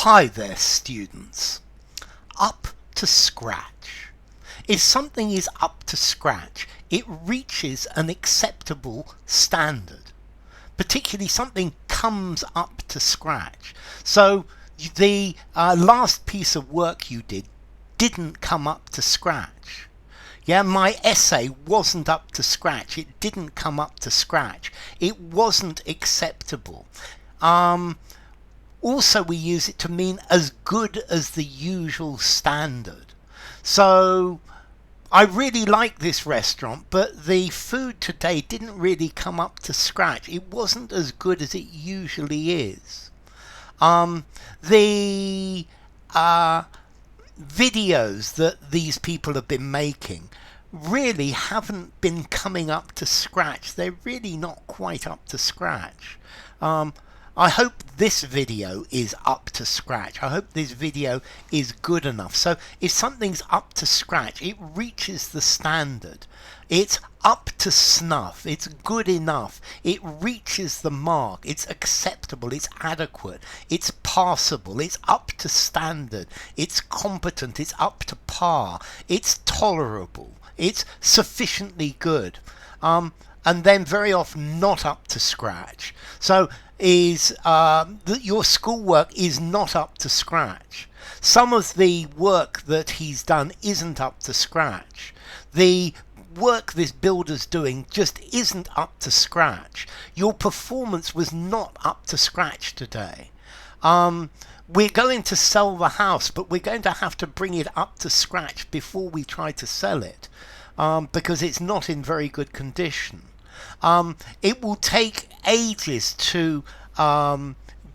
Hi there, students. Up to scratch. If something is up to scratch, it reaches an acceptable standard. Particularly something comes up to scratch. So the last piece of work you didn't come up to scratch. Yeah, my essay wasn't up to scratch. It didn't come up to scratch. It wasn't acceptable. Also, we use it to mean as good as the usual standard. So, I really like this restaurant, but the food today didn't really come up to scratch. It wasn't as good as it usually is. The videos that these people have been making really haven't been coming up to scratch. They're really not quite up to scratch. I hope this video is up to scratch. I hope this video is good enough. So if something's up to scratch, it reaches the standard. It's up to snuff. It's good enough. It reaches the mark. It's acceptable. It's adequate. It's passable. It's up to standard. It's competent. It's up to par. It's tolerable. It's sufficiently good. And then very often not up to scratch. So is your schoolwork is not up to scratch. Some of the work that he's done isn't up to scratch. The work this builder's doing just isn't up to scratch. Your performance was not up to scratch today. We're going to sell the house, but we're going to have to bring it up to scratch before we try to sell it, because it's not in very good condition. It will take ages to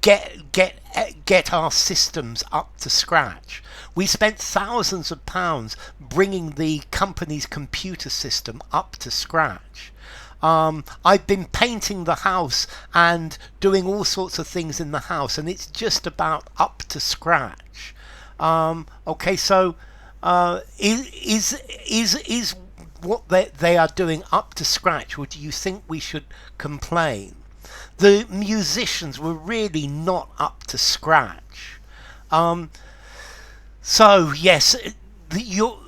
get our systems up to scratch. We spent thousands of pounds bringing the company's computer system up to scratch. I've been painting the house and doing all sorts of things in the house, and it's just about up to scratch. Okay, so is what they are doing up to scratch, or do you think we should complain? The musicians were really not up to scratch. So yes, your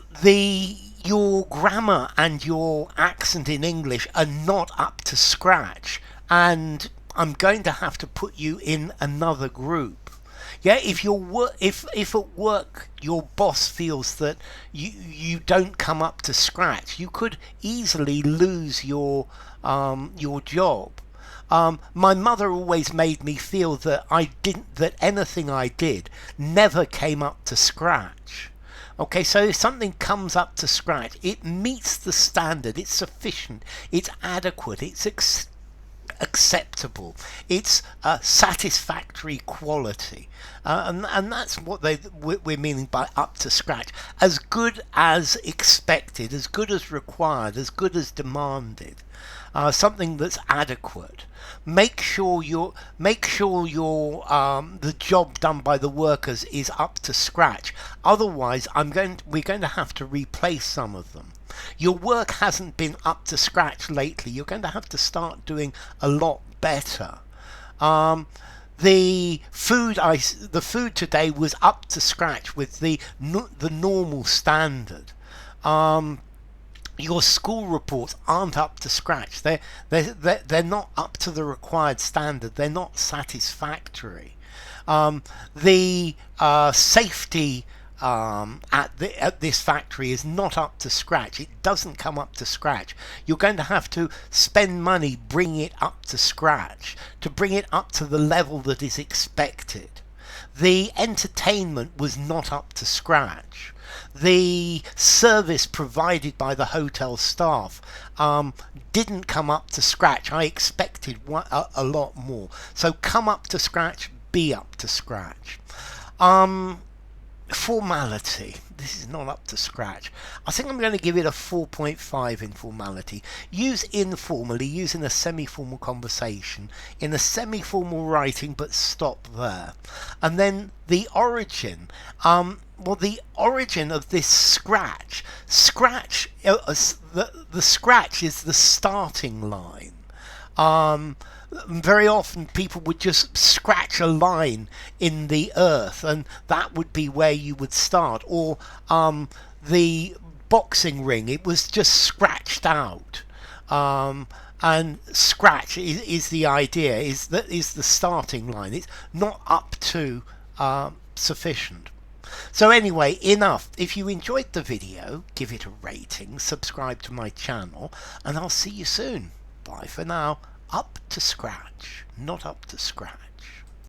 grammar and your accent in English are not up to scratch, and I'm going to have to put you in another group. Yeah, if at work your boss feels that you don't come up to scratch, you could easily lose your job. My mother always made me feel that anything I did never came up to scratch. Okay, so if something comes up to scratch, it meets the standard, it's sufficient, it's adequate, it's acceptable, it's satisfactory quality, and that's what we're meaning by up to scratch. As good as expected, as good as required, as good as demanded. Something that's adequate. Make sure the job done by the workers is up to scratch. Otherwise, we're going to have to replace some of them. Your work hasn't been up to scratch lately. You're going to have to start doing a lot better. The food today was up to scratch with the normal standard. Your school reports aren't up to scratch. They're not up to the required standard. They're not satisfactory. The safety at this factory is not up to scratch. It doesn't come up to scratch. You're going to have to spend money bringing it up to scratch, to bring it up to the level that is expected. The entertainment was not up to scratch. The service provided by the hotel staff didn't come up to scratch. I expected a lot more. So come up to scratch, be up to scratch. Formality. This is not up to scratch. I think I'm going to give it a 4.5 in formality. Use informally, use in a semi-formal conversation, in a semi-formal writing, but stop there. And then the origin. The origin of this scratch. The scratch is the starting line. Very often people would just scratch a line in the earth, and that would be where you would start. Or the boxing ring, it was just scratched out. And scratch is the idea, is the starting line. It's not up to sufficient. So anyway, enough. If you enjoyed the video, give it a rating, subscribe to my channel, and I'll see you soon. Bye for now. Up to scratch, not up to scratch.